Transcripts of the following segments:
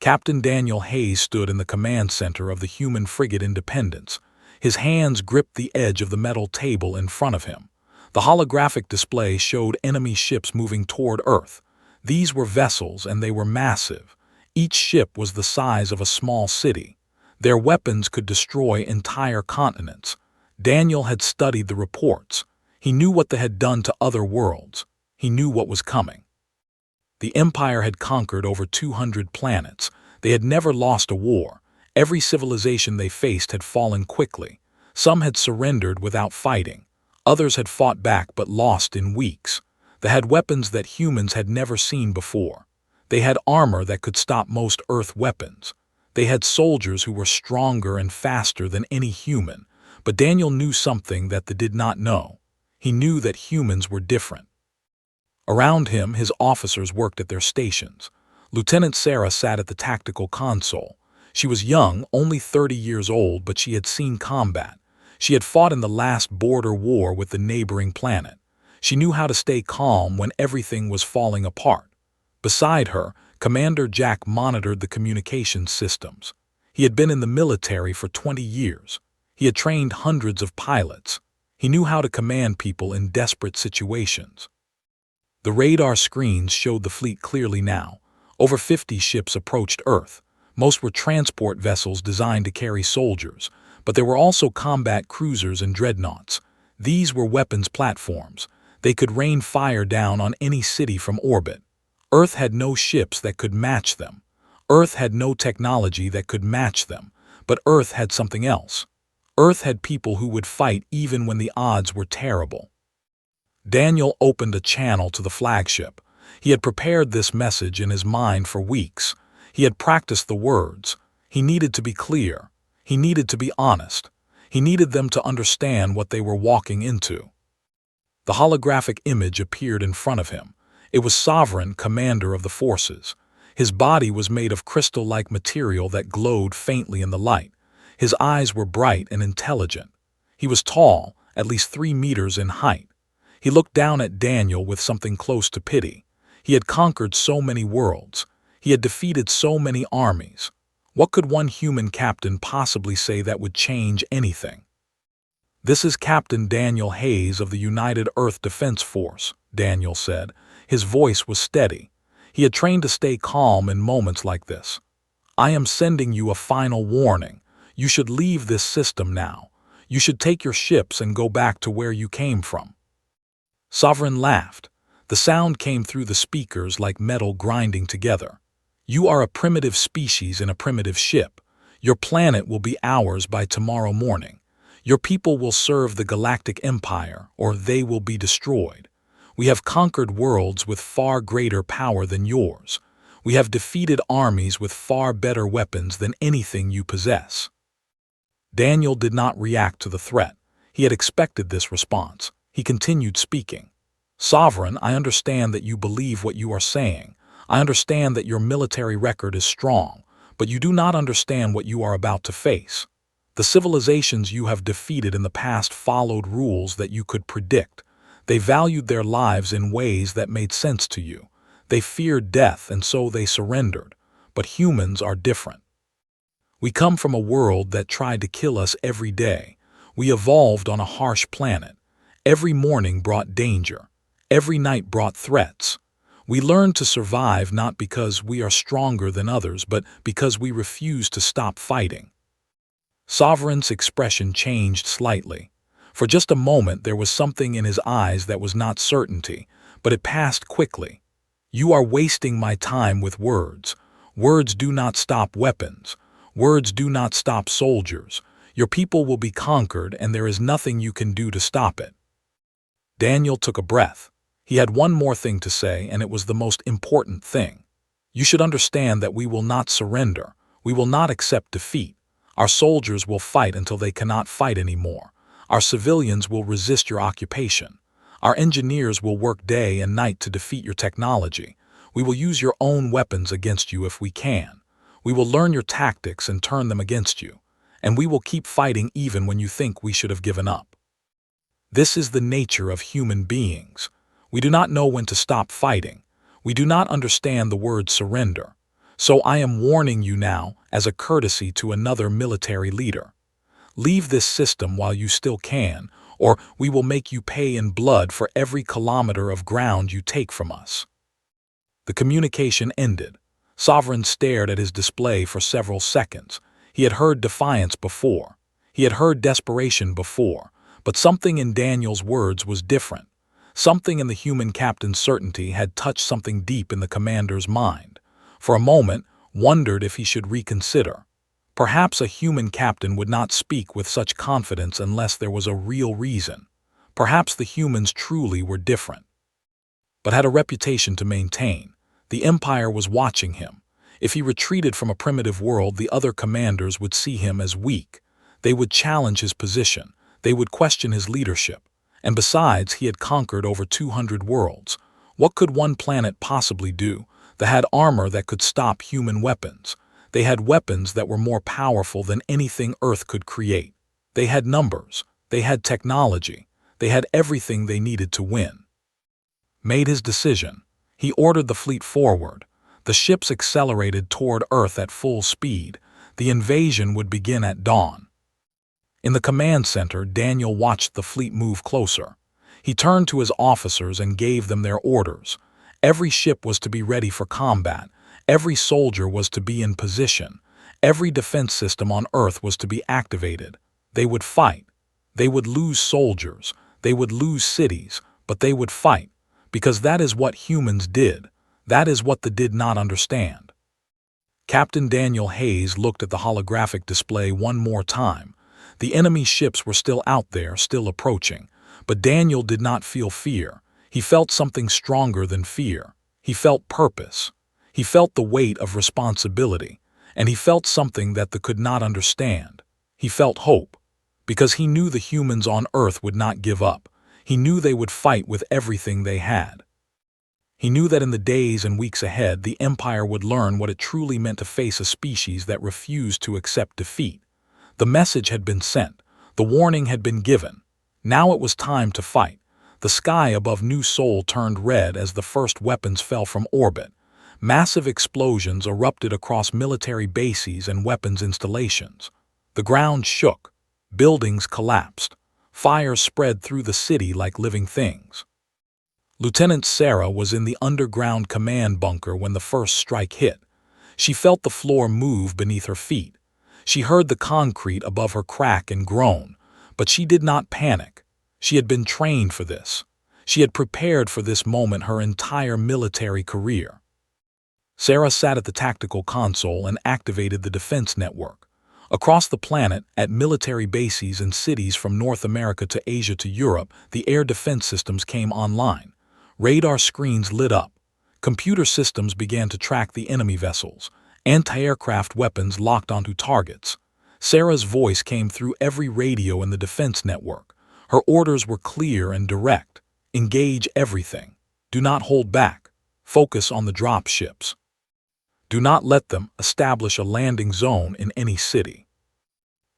Captain Daniel Hayes stood in the command center of the human frigate Independence. His hands gripped the edge of the metal table in front of him. The holographic display showed enemy ships moving toward Earth. These were vessels, and they were massive. Each ship was the size of a small city. Their weapons could destroy entire continents. Daniel had studied the reports. He knew what they had done to other worlds. He knew what was coming. The Empire had conquered over 200 planets. They had never lost a war. Every civilization they faced had fallen quickly. Some had surrendered without fighting. Others had fought back but lost in weeks. They had weapons that humans had never seen before. They had armor that could stop most Earth weapons. They had soldiers who were stronger and faster than any human. But Daniel knew something that they did not know. He knew that humans were different. Around him, his officers worked at their stations. Lieutenant Sarah sat at the tactical console. She was young, only 30 years old, but she had seen combat. She had fought in the last border war with the neighboring planet. She knew how to stay calm when everything was falling apart. Beside her, Commander Jack monitored the communications systems. He had been in the military for 20 years. He had trained hundreds of pilots. He knew how to command people in desperate situations. The radar screens showed the fleet clearly now. Over 50 ships approached Earth. Most were transport vessels designed to carry soldiers, but there were also combat cruisers and dreadnoughts. These were weapons platforms. They could rain fire down on any city from orbit. Earth had no ships that could match them. Earth had no technology that could match them, but Earth had something else. Earth had people who would fight even when the odds were terrible. Daniel opened a channel to the flagship. He had prepared this message in his mind for weeks. He had practiced the words. He needed to be clear. He needed to be honest. He needed them to understand what they were walking into. The holographic image appeared in front of him. It was Sovereign, commander of the forces. His body was made of crystal-like material that glowed faintly in the light. His eyes were bright and intelligent. He was tall, at least 3 meters in height. He looked down at Daniel with something close to pity. He had conquered so many worlds. He had defeated so many armies. What could one human captain possibly say that would change anything? "This is Captain Daniel Hayes of the United Earth Defense Force," Daniel said. His voice was steady. He had trained to stay calm in moments like this. "I am sending you a final warning. You should leave this system now. You should take your ships and go back to where you came from." Sovereign laughed. The sound came through the speakers like metal grinding together. "You are a primitive species in a primitive ship. Your planet will be ours by tomorrow morning. Your people will serve the Galactic Empire, or they will be destroyed. We have conquered worlds with far greater power than yours. We have defeated armies with far better weapons than anything you possess." Daniel did not react to the threat. He had expected this response. He continued speaking. "Sovereign, I understand that you believe what you are saying. I understand that your military record is strong, but you do not understand what you are about to face. The civilizations you have defeated in the past followed rules that you could predict. They valued their lives in ways that made sense to you. They feared death, and so they surrendered. But humans are different. We come from a world that tried to kill us every day. We evolved on a harsh planet. Every morning brought danger. Every night brought threats. We learned to survive not because we are stronger than others, but because we refuse to stop fighting." Sovereign's expression changed slightly. For just a moment there was something in his eyes that was not certainty, but it passed quickly. "You are wasting my time with words. Words do not stop weapons. Words do not stop soldiers. Your people will be conquered, and there is nothing you can do to stop it." Daniel took a breath. He had one more thing to say, and it was the most important thing. "You should understand that we will not surrender. We will not accept defeat. Our soldiers will fight until they cannot fight anymore. Our civilians will resist your occupation. Our engineers will work day and night to defeat your technology. We will use your own weapons against you if we can. We will learn your tactics and turn them against you. And we will keep fighting even when you think we should have given up. This is the nature of human beings. We do not know when to stop fighting. We do not understand the word surrender. So I am warning you now as a courtesy to another military leader. Leave this system while you still can, or we will make you pay in blood for every kilometer of ground you take from us." The communication ended. Sovereign stared at his display for several seconds. He had heard defiance before. He had heard desperation before. But something in Daniel's words was different. Something in the human captain's certainty had touched something deep in the commander's mind. For a moment, wondered if he should reconsider. Perhaps a human captain would not speak with such confidence unless there was a real reason. Perhaps the humans truly were different, but had a reputation to maintain. The Empire was watching him. If he retreated from a primitive world, the other commanders would see him as weak. They would challenge his position. They would question his leadership. And besides, he had conquered over 200 worlds. What could one planet possibly do? They had armor that could stop human weapons. They had weapons that were more powerful than anything Earth could create. They had numbers. They had technology. They had everything they needed to win. Made his decision. He ordered the fleet forward. The ships accelerated toward Earth at full speed. The invasion would begin at dawn. In the command center, Daniel watched the fleet move closer. He turned to his officers and gave them their orders. Every ship was to be ready for combat. Every soldier was to be in position. Every defense system on Earth was to be activated. They would fight. They would lose soldiers. They would lose cities, but they would fight. Because that is what humans did. That is what they did not understand. Captain Daniel Hayes looked at the holographic display one more time. The enemy ships were still out there, still approaching. But Daniel did not feel fear. He felt something stronger than fear. He felt purpose. He felt the weight of responsibility. And he felt something that they could not understand. He felt hope. Because he knew the humans on Earth would not give up. He knew they would fight with everything they had. He knew that in the days and weeks ahead, the Empire would learn what it truly meant to face a species that refused to accept defeat. The message had been sent. The warning had been given. Now it was time to fight. The sky above New Sol turned red as the first weapons fell from orbit. Massive explosions erupted across military bases and weapons installations. The ground shook. Buildings collapsed. Fire spread through the city like living things. Lieutenant Sarah was in the underground command bunker when the first strike hit. She felt the floor move beneath her feet. She heard the concrete above her crack and groan, but she did not panic. She had been trained for this. She had prepared for this moment her entire military career. Sarah sat at the tactical console and activated the defense network. Across the planet, at military bases and cities from North America to Asia to Europe, the air defense systems came online. Radar screens lit up. Computer systems began to track the enemy vessels. Anti-aircraft weapons locked onto targets. Sarah's voice came through every radio in the defense network. Her orders were clear and direct. Engage everything. Do not hold back. Focus on the drop ships. Do not let them establish a landing zone in any city.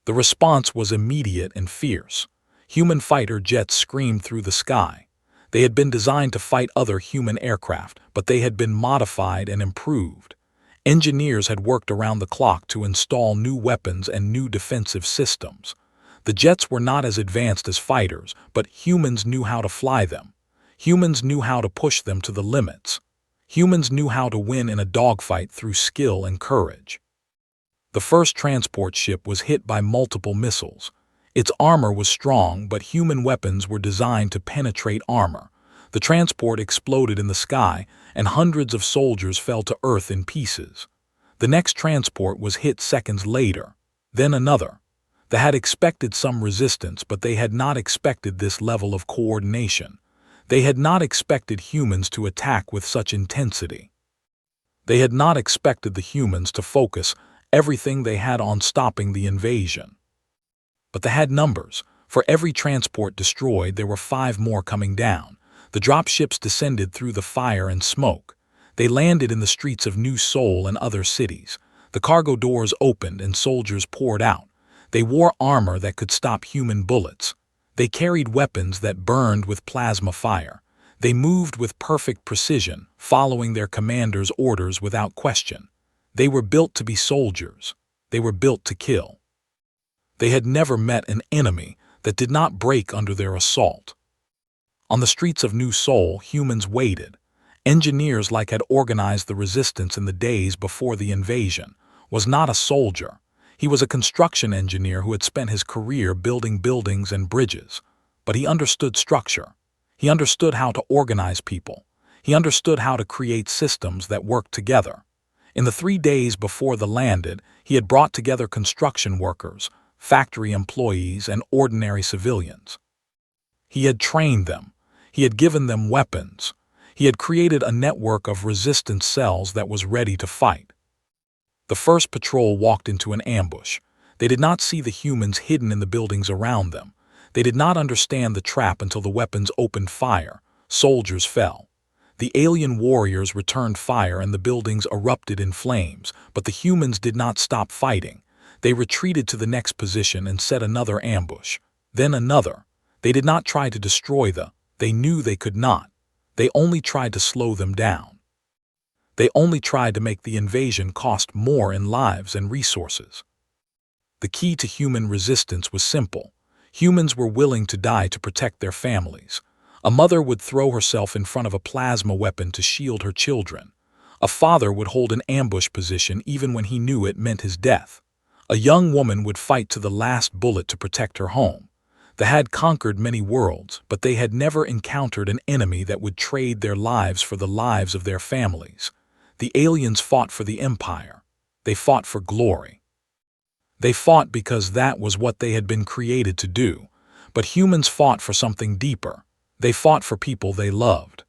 The response was immediate and fierce. Human fighter jets screamed through the sky. They had been designed to fight other human aircraft, but they had been modified and improved. Engineers had worked around the clock to install new weapons and new defensive systems. The jets were not as advanced as fighters, but humans knew how to fly them. Humans knew how to push them to the limits. Humans knew how to win in a dogfight through skill and courage. The first transport ship was hit by multiple missiles. Its armor was strong, but human weapons were designed to penetrate armor. The transport exploded in the sky, and hundreds of soldiers fell to earth in pieces. The next transport was hit seconds later, then another. They had expected some resistance, but they had not expected this level of coordination. They had not expected humans to attack with such intensity. They had not expected the humans to focus everything they had on stopping the invasion. But they had numbers. For every transport destroyed, there were 5 more coming down. The dropships descended through the fire and smoke. They landed in the streets of New Sol and other cities. The cargo doors opened and soldiers poured out. They wore armor that could stop human bullets. They carried weapons that burned with plasma fire. They moved with perfect precision, following their commander's orders without question. They were built to be soldiers. They were built to kill. They had never met an enemy that did not break under their assault. On the streets of New Seoul, humans waited. Engineers like had organized the resistance in the days before the invasion was not a soldier. He was a construction engineer who had spent his career building buildings and bridges. But he understood structure. He understood how to organize people. He understood how to create systems that worked together. In the 3 days before the landed, he had brought together construction workers, factory employees, and ordinary civilians. He had trained them. He had given them weapons. He had created a network of resistance cells that was ready to fight. The first patrol walked into an ambush. They did not see the humans hidden in the buildings around them. They did not understand the trap until the weapons opened fire. Soldiers fell. The alien warriors returned fire and the buildings erupted in flames, but the humans did not stop fighting. They retreated to the next position and set another ambush. Then another. They did not try to destroy they knew they could not. They only tried to slow them down. They only tried to make the invasion cost more in lives and resources. The key to human resistance was simple. Humans were willing to die to protect their families. A mother would throw herself in front of a plasma weapon to shield her children. A father would hold an ambush position even when he knew it meant his death. A young woman would fight to the last bullet to protect her home. They had conquered many worlds, but they had never encountered an enemy that would trade their lives for the lives of their families. The aliens fought for the empire. They fought for glory. They fought because that was what they had been created to do. But humans fought for something deeper. They fought for people they loved.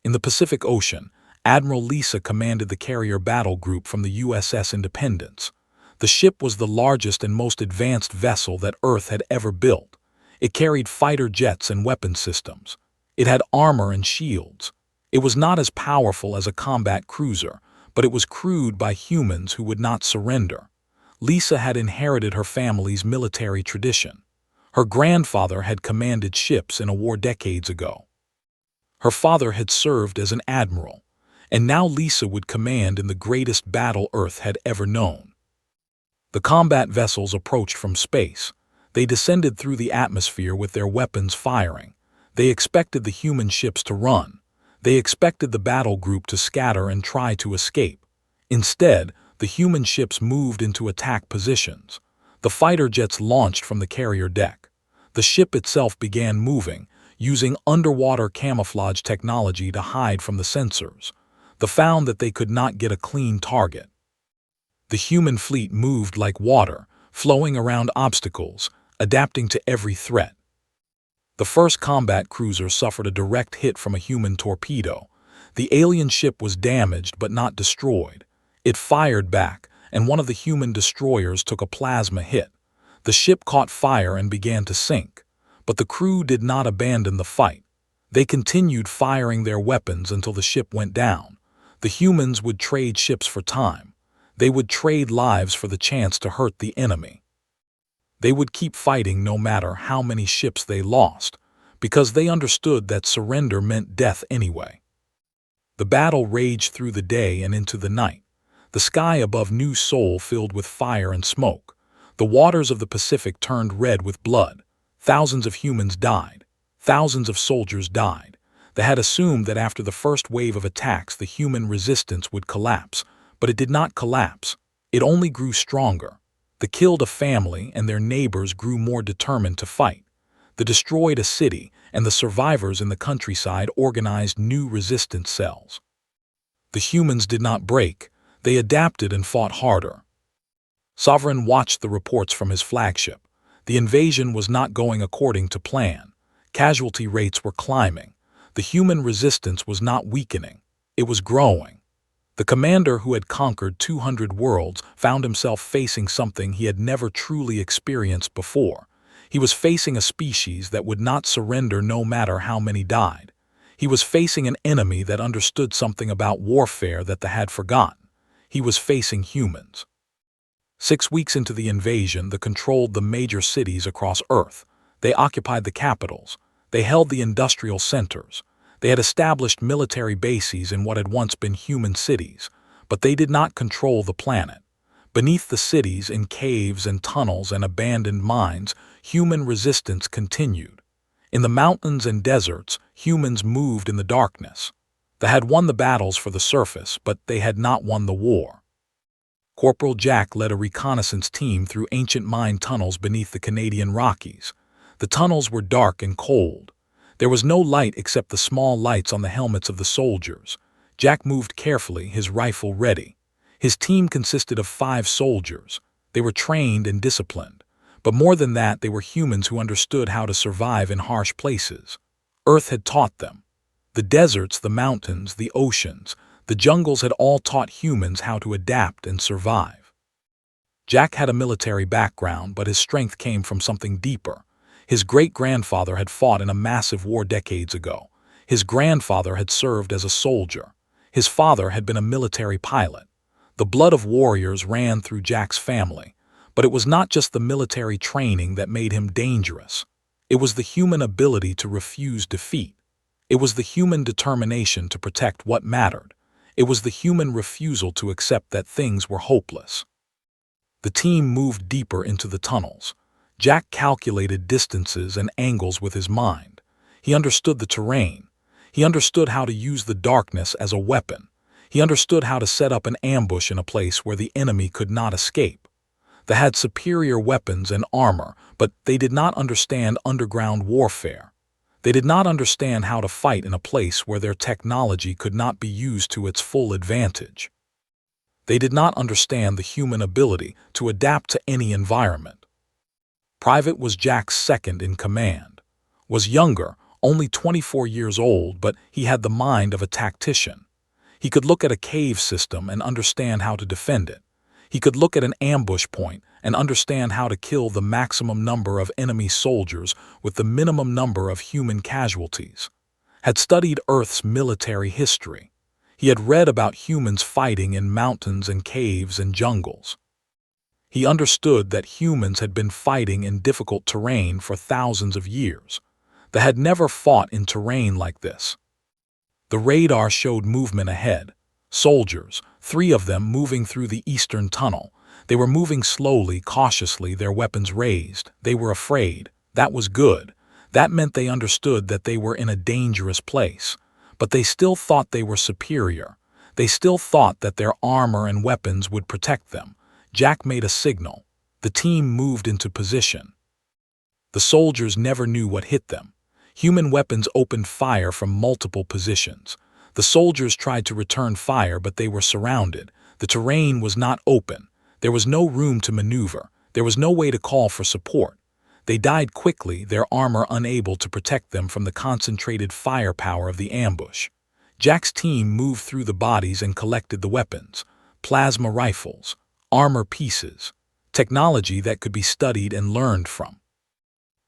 In the Pacific Ocean, Admiral Lisa commanded the carrier battle group from the USS Independence. The ship was the largest and most advanced vessel that Earth had ever built. It carried fighter jets and weapon systems. It had armor and shields. It was not as powerful as a combat cruiser, but it was crewed by humans who would not surrender. Lisa had inherited her family's military tradition. Her grandfather had commanded ships in a war decades ago. Her father had served as an admiral, and now Lisa would command in the greatest battle Earth had ever known. The combat vessels approached from space. They descended through the atmosphere with their weapons firing. They expected the human ships to run. They expected the battle group to scatter and try to escape. Instead, the human ships moved into attack positions. The fighter jets launched from the carrier deck. The ship itself began moving, using underwater camouflage technology to hide from the sensors. They found that they could not get a clean target. The human fleet moved like water, flowing around obstacles, adapting to every threat. The first combat cruiser suffered a direct hit from a human torpedo. The alien ship was damaged but not destroyed. It fired back, and one of the human destroyers took a plasma hit. The ship caught fire and began to sink. But the crew did not abandon the fight. They continued firing their weapons until the ship went down. The humans would trade ships for time. They would trade lives for the chance to hurt the enemy. They would keep fighting no matter how many ships they lost, because they understood that surrender meant death anyway. The battle raged through the day and into the night. The sky above New Seoul filled with fire and smoke. The waters of the Pacific turned red with blood. Thousands of humans died. Thousands of soldiers died. They had assumed that after the first wave of attacks the human resistance would collapse, but it did not collapse. It only grew stronger. They killed a family and their neighbors grew more determined to fight. They destroyed a city, and the survivors in the countryside organized new resistance cells. The humans did not break. They adapted and fought harder. Sovereign watched the reports from his flagship. The invasion was not going according to plan. Casualty rates were climbing. The human resistance was not weakening. It was growing. The commander who had conquered 200 worlds found himself facing something he had never truly experienced before. He was facing a species that would not surrender no matter how many died. He was facing an enemy that understood something about warfare that they had forgotten. He was facing humans. 6 weeks into the invasion, they controlled the major cities across Earth. They occupied the capitals. They held the industrial centers. They had established military bases in what had once been human cities. but they did not control the planet. Beneath the cities, in caves and tunnels and abandoned mines, human resistance continued. In the mountains and deserts, humans moved in the darkness. They had won the battles for the surface, but they had not won the war. Corporal Jack led a reconnaissance team through ancient mine tunnels beneath the Canadian Rockies. The tunnels were dark and cold. There was no light except the small lights on the helmets of the soldiers. Jack moved carefully, his rifle ready. His team consisted of 5 soldiers. They were trained and disciplined. But more than that, they were humans who understood how to survive in harsh places. Earth had taught them. The deserts, the mountains, the oceans, the jungles had all taught humans how to adapt and survive. Jack had a military background, but his strength came from something deeper. His great-grandfather had fought in a massive war decades ago. His grandfather had served as a soldier. His father had been a military pilot. The blood of warriors ran through Jack's family. But it was not just the military training that made him dangerous. It was the human ability to refuse defeat. It was the human determination to protect what mattered. It was the human refusal to accept that things were hopeless. The team moved deeper into the tunnels. Jack calculated distances and angles with his mind. He understood the terrain. He understood how to use the darkness as a weapon. He understood how to set up an ambush in a place where the enemy could not escape. They had superior weapons and armor, but they did not understand underground warfare. They did not understand how to fight in a place where their technology could not be used to its full advantage. They did not understand the human ability to adapt to any environment. Private was Jack's second in command. Was younger, only 24 years old, but he had the mind of a tactician. He could look at a cave system and understand how to defend it. He could look at an ambush point and understand how to kill the maximum number of enemy soldiers with the minimum number of human casualties. Had studied Earth's military history. He had read about humans fighting in mountains and caves and jungles. He understood that humans had been fighting in difficult terrain for thousands of years. They had never fought in terrain like this. The radar showed movement ahead. Soldiers, 3 of them moving through the eastern tunnel. They were moving slowly, cautiously, their weapons raised. They were afraid. That was good. That meant they understood that they were in a dangerous place. But they still thought they were superior. They still thought that their armor and weapons would protect them. Jack made a signal. The team moved into position. The soldiers never knew what hit them. Human weapons opened fire from multiple positions. The soldiers tried to return fire, but they were surrounded. The terrain was not open. There was no room to maneuver. There was no way to call for support. They died quickly, their armor unable to protect them from the concentrated firepower of the ambush. Jack's team moved through the bodies and collected the weapons. Plasma rifles, armor pieces, technology that could be studied and learned from.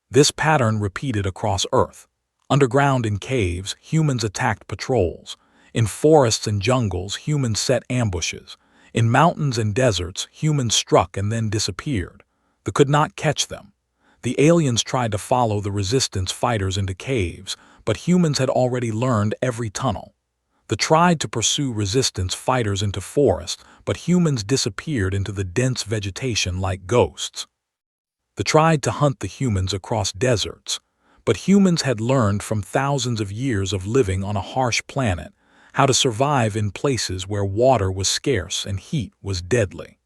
This pattern repeated across Earth. Underground in caves, humans attacked patrols. In forests and jungles, humans set ambushes. In mountains and deserts, humans struck and then disappeared. They could not catch them. The aliens tried to follow the resistance fighters into caves, but humans had already learned every tunnel. They tried to pursue resistance fighters into forests, but humans disappeared into the dense vegetation like ghosts. They tried to hunt the humans across deserts, but humans had learned from thousands of years of living on a harsh planet how to survive in places where water was scarce and heat was deadly.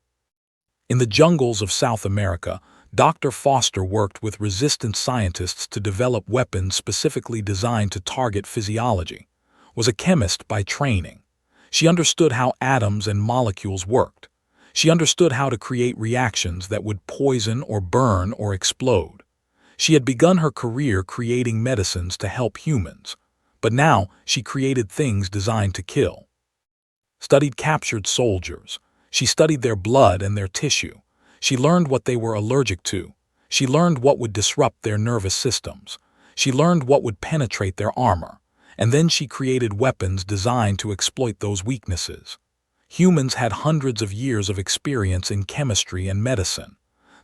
In the jungles of South America, Dr. Foster worked with resistance scientists to develop weapons specifically designed to target physiology. Was a chemist by training. She understood how atoms and molecules worked. She understood how to create reactions that would poison or burn or explode. She had begun her career creating medicines to help humans, but now she created things designed to kill. Studied captured soldiers. She studied their blood and their tissue. She learned what they were allergic to. She learned what would disrupt their nervous systems. She learned what would penetrate their armor. And then she created weapons designed to exploit those weaknesses. Humans had hundreds of years of experience in chemistry and medicine.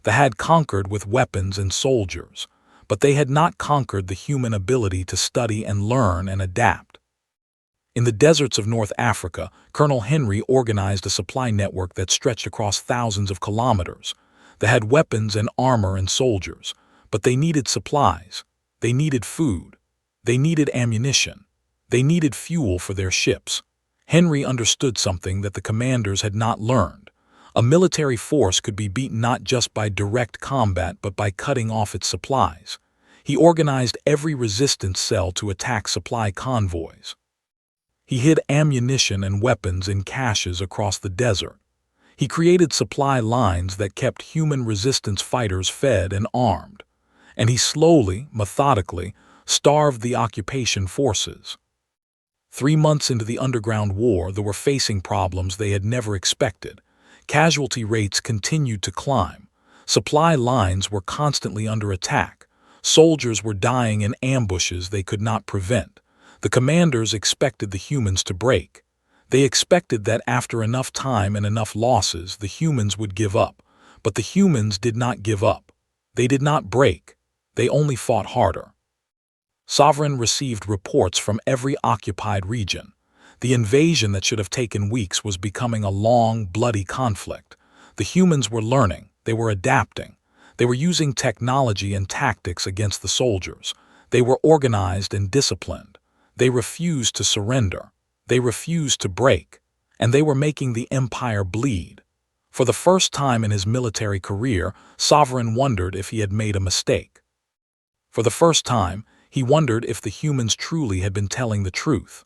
They had conquered with weapons and soldiers, but they had not conquered the human ability to study and learn and adapt. In the deserts of North Africa, Colonel Henry organized a supply network that stretched across thousands of kilometers. They had weapons and armor and soldiers, but they needed supplies. They needed food. They needed ammunition. They needed fuel for their ships. Henry understood something that the commanders had not learned. A military force could be beaten not just by direct combat but by cutting off its supplies. He organized every resistance cell to attack supply convoys. He hid ammunition and weapons in caches across the desert. He created supply lines that kept human resistance fighters fed and armed. And he slowly, methodically, starved the occupation forces. 3 months into the underground war, they were facing problems they had never expected. Casualty rates continued to climb. Supply lines were constantly under attack. Soldiers were dying in ambushes they could not prevent. The commanders expected the humans to break. They expected that after enough time and enough losses, the humans would give up. But the humans did not give up. They did not break. They only fought harder. Sovereign received reports from every occupied region. The invasion that should have taken weeks was becoming a long, bloody conflict. The humans were learning. They were adapting. They were using technology and tactics against the soldiers. They were organized and disciplined. They refused to surrender. They refused to break. And they were making the empire bleed. For the first time in his military career, Sovereign wondered if he had made a mistake. For the first time, he wondered if the humans truly had been telling the truth.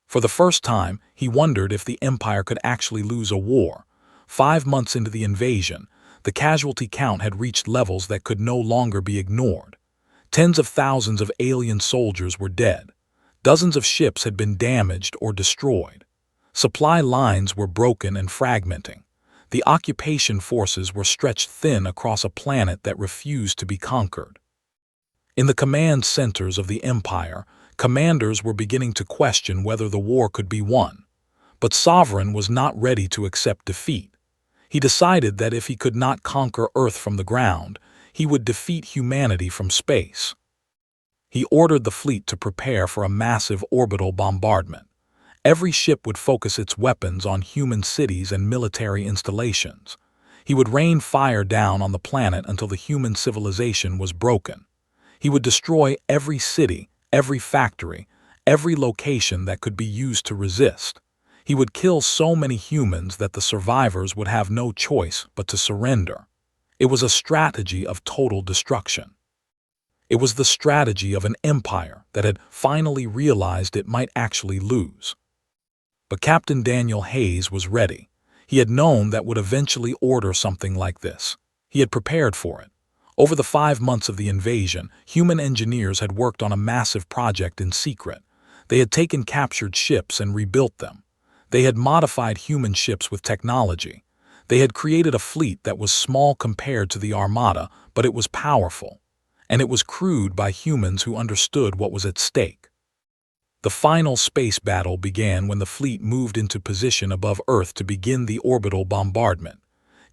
For the first time, he wondered if the empire could actually lose a war. 5 months into the invasion, the casualty count had reached levels that could no longer be ignored. Tens of thousands of alien soldiers were dead. Dozens of ships had been damaged or destroyed. Supply lines were broken and fragmenting. The occupation forces were stretched thin across a planet that refused to be conquered. In the command centers of the empire, commanders were beginning to question whether the war could be won. But Sovereign was not ready to accept defeat. He decided that if he could not conquer Earth from the ground, he would defeat humanity from space. He ordered the fleet to prepare for a massive orbital bombardment. Every ship would focus its weapons on human cities and military installations. He would rain fire down on the planet until the human civilization was broken. He would destroy every city, every factory, every location that could be used to resist. He would kill so many humans that the survivors would have no choice but to surrender. It was a strategy of total destruction. It was the strategy of an empire that had finally realized it might actually lose. But Captain Daniel Hayes was ready. He had known that would eventually order something like this. He had prepared for it. Over the 5 months of the invasion, human engineers had worked on a massive project in secret. They had taken captured ships and rebuilt them. They had modified human ships with technology. They had created a fleet that was small compared to the Armada, but it was powerful. And it was crewed by humans who understood what was at stake. The final space battle began when the fleet moved into position above Earth to begin the orbital bombardment.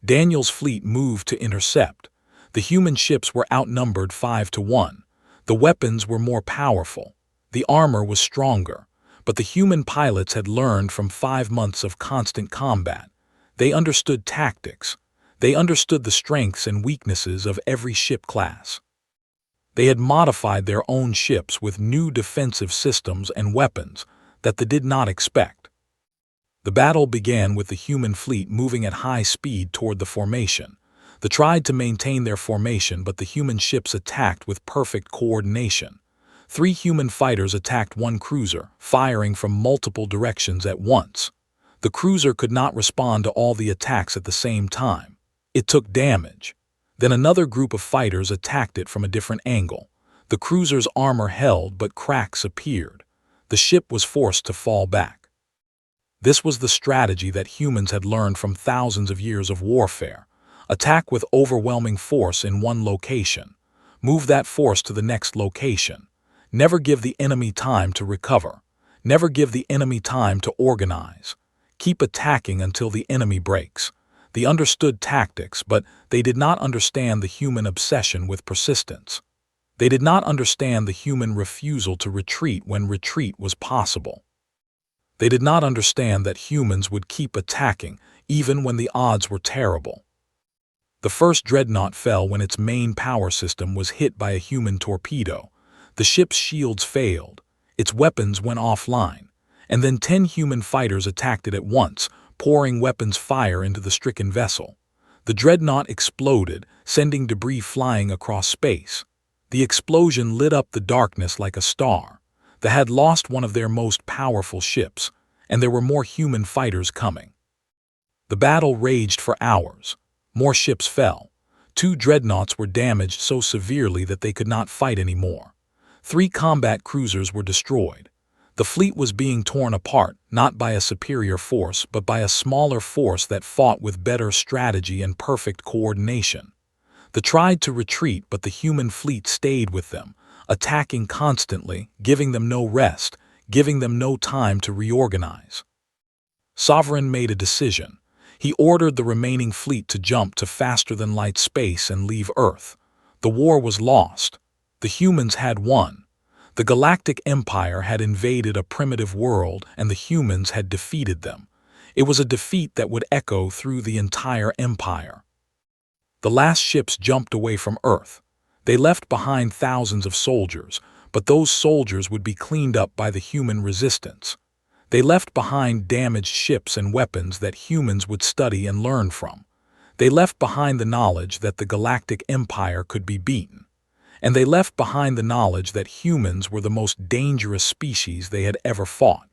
Daniel's fleet moved to intercept. The human ships were outnumbered 5 to 1. The weapons were more powerful. The armor was stronger. But the human pilots had learned from 5 months of constant combat. They understood tactics. They understood the strengths and weaknesses of every ship class. They had modified their own ships with new defensive systems and weapons that they did not expect. The battle began with the human fleet moving at high speed toward the formation. They tried to maintain their formation, but the human ships attacked with perfect coordination. 3 human fighters attacked 1 cruiser, firing from multiple directions at once. The cruiser could not respond to all the attacks at the same time. It took damage. Then another group of fighters attacked it from a different angle. The cruiser's armor held, but cracks appeared. The ship was forced to fall back. This was the strategy that humans had learned from thousands of years of warfare. Attack with overwhelming force in one location. Move that force to the next location. Never give the enemy time to recover. Never give the enemy time to organize. Keep attacking until the enemy breaks. They understood tactics, but they did not understand the human obsession with persistence. They did not understand the human refusal to retreat when retreat was possible. They did not understand that humans would keep attacking, even when the odds were terrible. The first dreadnought fell when its main power system was hit by a human torpedo. The ship's shields failed, its weapons went offline, and then 10 human fighters attacked it at once, pouring weapons fire into the stricken vessel. The dreadnought exploded, sending debris flying across space. The explosion lit up the darkness like a star. They had lost one of their most powerful ships, and there were more human fighters coming. The battle raged for hours. More ships fell. 2 dreadnoughts were damaged so severely that they could not fight anymore. 3 combat cruisers were destroyed. The fleet was being torn apart, not by a superior force, but by a smaller force that fought with better strategy and perfect coordination. They tried to retreat, but the human fleet stayed with them, attacking constantly, giving them no rest, giving them no time to reorganize. Sovereign made a decision. He ordered the remaining fleet to jump to faster-than-light space and leave Earth. The war was lost. The humans had won. The Galactic Empire had invaded a primitive world, and the humans had defeated them. It was a defeat that would echo through the entire empire. The last ships jumped away from Earth. They left behind thousands of soldiers, but those soldiers would be cleaned up by the human resistance. They left behind damaged ships and weapons that humans would study and learn from. They left behind the knowledge that the Galactic Empire could be beaten. And they left behind the knowledge that humans were the most dangerous species they had ever fought.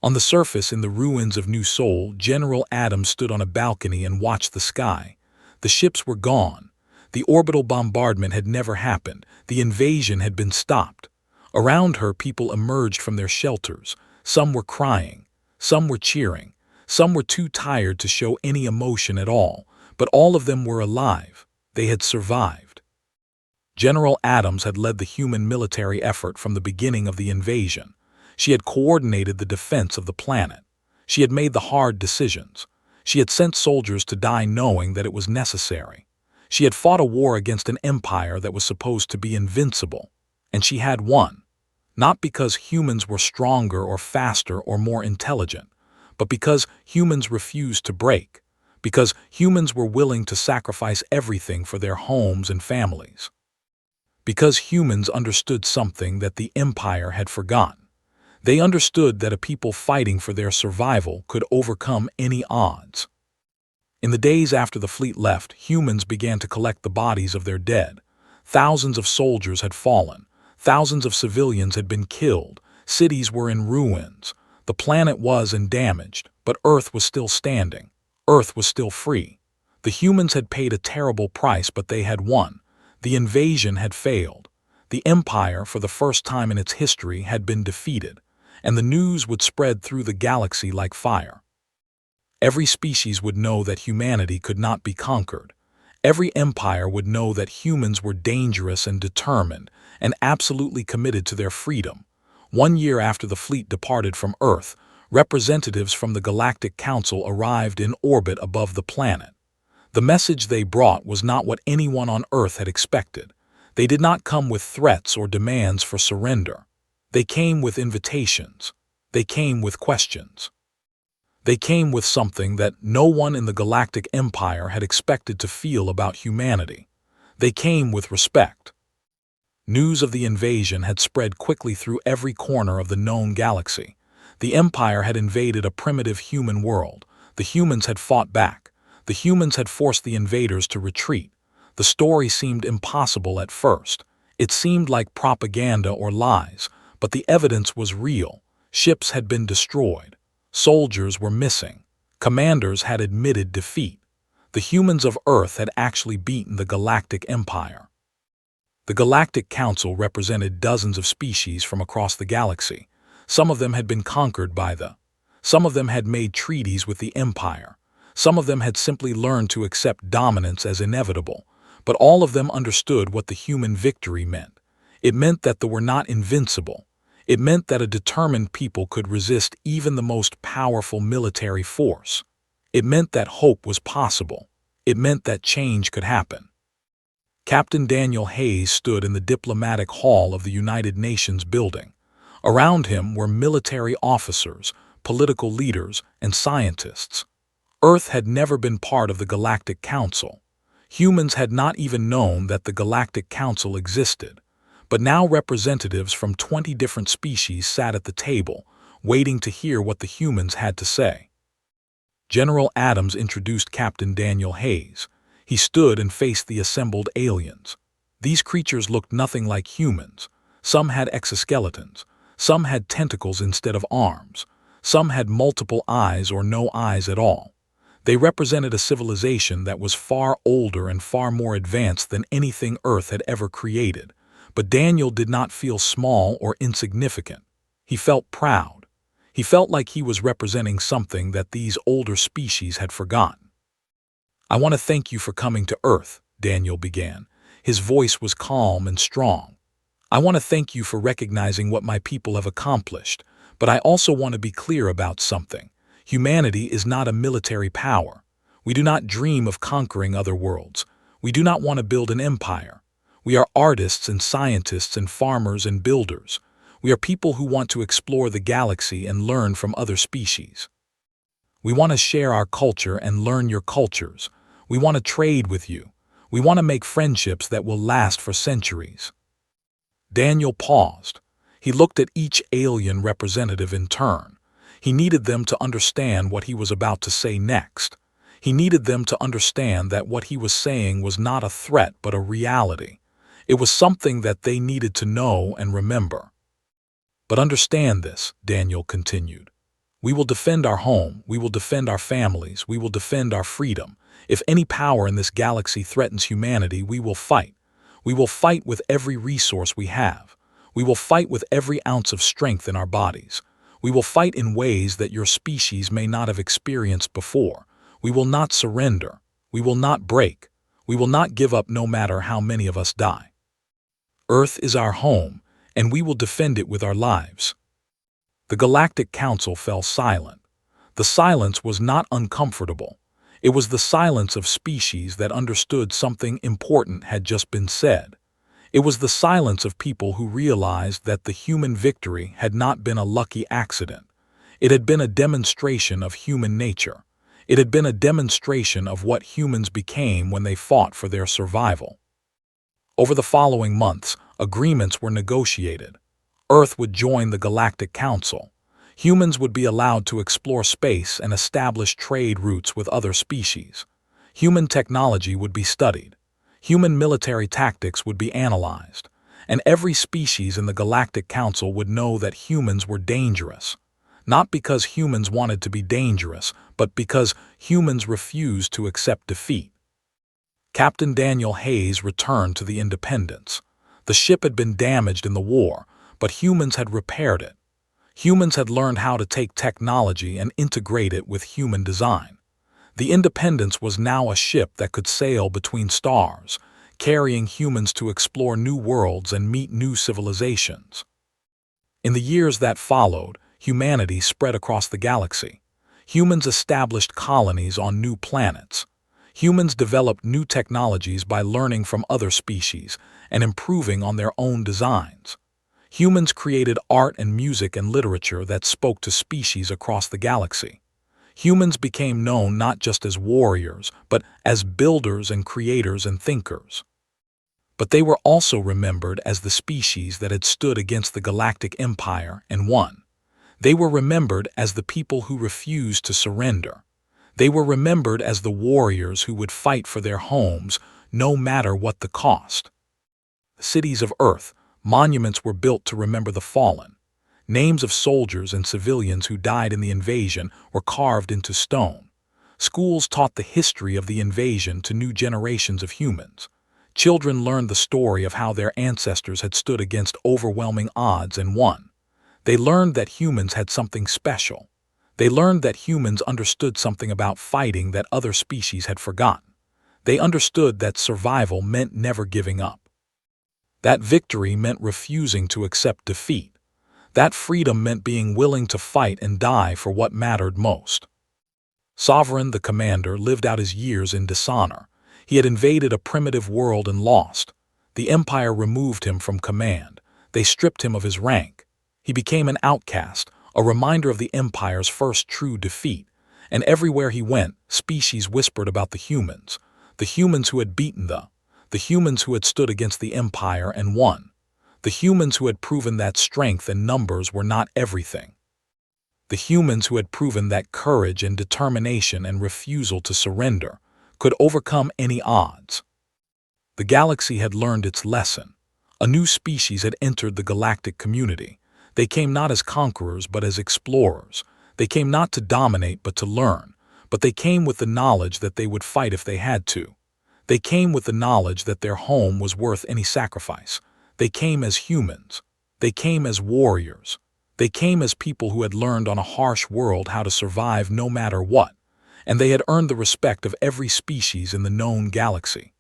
On the surface in the ruins of New Sol, General Adams stood on a balcony and watched the sky. The ships were gone. The orbital bombardment had never happened. The invasion had been stopped. Around her, people emerged from their shelters. Some were crying, some were cheering, some were too tired to show any emotion at all, but all of them were alive. They had survived. General Adams had led the human military effort from the beginning of the invasion. She had coordinated the defense of the planet. She had made the hard decisions. She had sent soldiers to die knowing that it was necessary. She had fought a war against an empire that was supposed to be invincible, and she had won. Not because humans were stronger or faster or more intelligent, but because humans refused to break, because humans were willing to sacrifice everything for their homes and families. Because humans understood something that the empire had forgotten. They understood that a people fighting for their survival could overcome any odds. In the days after the fleet left, humans began to collect the bodies of their dead. Thousands of soldiers had fallen. Thousands of civilians had been killed. Cities were in ruins. The planet was damaged, but Earth was still standing. Earth was still free. The humans had paid a terrible price, but they had won. The invasion had failed. The empire, for the first time in its history, had been defeated, and the news would spread through the galaxy like fire. Every species would know that humanity could not be conquered. Every empire would know that humans were dangerous and determined and absolutely committed to their freedom. 1 year after the fleet departed from Earth, representatives from the Galactic Council arrived in orbit above the planet. The message they brought was not what anyone on Earth had expected. They did not come with threats or demands for surrender. They came with invitations. They came with questions. They came with something that no one in the Galactic Empire had expected to feel about humanity. They came with respect. News of the invasion had spread quickly through every corner of the known galaxy. The Empire had invaded a primitive human world. The humans had fought back. The humans had forced the invaders to retreat. The story seemed impossible at first. It seemed like propaganda or lies, but the evidence was real. Ships had been destroyed. Soldiers were missing. Commanders had admitted defeat. The humans of Earth had actually beaten the Galactic Empire. The Galactic Council represented dozens of species from across the galaxy. Some of them had been conquered by some of them had made treaties with the Empire. Some of them had simply learned to accept dominance as inevitable, but all of them understood what the human victory meant. It meant that they were not invincible. It meant that a determined people could resist even the most powerful military force. It meant that hope was possible. It meant that change could happen. Captain Daniel Hayes stood in the diplomatic hall of the United Nations building. Around him were military officers, political leaders, and scientists. Earth had never been part of the Galactic Council. Humans had not even known that the Galactic Council existed. But now representatives from 20 different species sat at the table, waiting to hear what the humans had to say. General Adams introduced Captain Daniel Hayes. He stood and faced the assembled aliens. These creatures looked nothing like humans. Some had exoskeletons. Some had tentacles instead of arms. Some had multiple eyes or no eyes at all. They represented a civilization that was far older and far more advanced than anything Earth had ever created. But Daniel did not feel small or insignificant. He felt proud. He felt like he was representing something that these older species had forgotten. "I want to thank you for coming to Earth," Daniel began. His voice was calm and strong. "I want to thank you for recognizing what my people have accomplished, but I also want to be clear about something. Humanity is not a military power. We do not dream of conquering other worlds. We do not want to build an empire. We are artists and scientists and farmers and builders. We are people who want to explore the galaxy and learn from other species. We want to share our culture and learn your cultures. We want to trade with you. We want to make friendships that will last for centuries." Daniel paused. He looked at each alien representative in turn. He needed them to understand what he was about to say next. He needed them to understand that what he was saying was not a threat but a reality. It was something that they needed to know and remember. "But understand this," Daniel continued. "We will defend our home, we will defend our families, we will defend our freedom. If any power in this galaxy threatens humanity, we will fight. We will fight with every resource we have. We will fight with every ounce of strength in our bodies. We will fight in ways that your species may not have experienced before. We will not surrender. We will not break. We will not give up no matter how many of us die. Earth is our home, and we will defend it with our lives." The Galactic Council fell silent. The silence was not uncomfortable. It was the silence of species that understood something important had just been said. It was the silence of people who realized that the human victory had not been a lucky accident. It had been a demonstration of human nature. It had been a demonstration of what humans became when they fought for their survival. Over the following months, agreements were negotiated. Earth would join the Galactic Council. Humans would be allowed to explore space and establish trade routes with other species. Human technology would be studied. Human military tactics would be analyzed. And every species in the Galactic Council would know that humans were dangerous. Not because humans wanted to be dangerous, but because humans refused to accept defeat. Captain Daniel Hayes returned to the Independence. The ship had been damaged in the war, but humans had repaired it. Humans had learned how to take technology and integrate it with human design. The Independence was now a ship that could sail between stars, carrying humans to explore new worlds and meet new civilizations. In the years that followed, humanity spread across the galaxy. Humans established colonies on new planets. Humans developed new technologies by learning from other species and improving on their own designs. Humans created art and music and literature that spoke to species across the galaxy. Humans became known not just as warriors, but as builders and creators and thinkers. But they were also remembered as the species that had stood against the Galactic Empire and won. They were remembered as the people who refused to surrender. They were remembered as the warriors who would fight for their homes, no matter what the cost. Cities of Earth, monuments were built to remember the fallen. Names of soldiers and civilians who died in the invasion were carved into stone. Schools taught the history of the invasion to new generations of humans. Children learned the story of how their ancestors had stood against overwhelming odds and won. They learned that humans had something special. They learned that humans understood something about fighting that other species had forgotten. They understood that survival meant never giving up. That victory meant refusing to accept defeat. That freedom meant being willing to fight and die for what mattered most. Sovereign, the commander, lived out his years in dishonor. He had invaded a primitive world and lost. The Empire removed him from command. They stripped him of his rank. He became an outcast, a reminder of the Empire's first true defeat, and everywhere he went, species whispered about the humans who had beaten the humans who had stood against the Empire and won, the humans who had proven that strength and numbers were not everything, the humans who had proven that courage and determination and refusal to surrender could overcome any odds. The galaxy had learned its lesson. A new species had entered the galactic community. They came not as conquerors but as explorers. They came not to dominate but to learn, but they came with the knowledge that they would fight if they had to. They came with the knowledge that their home was worth any sacrifice. They came as humans. They came as warriors. They came as people who had learned on a harsh world how to survive no matter what, and they had earned the respect of every species in the known galaxy.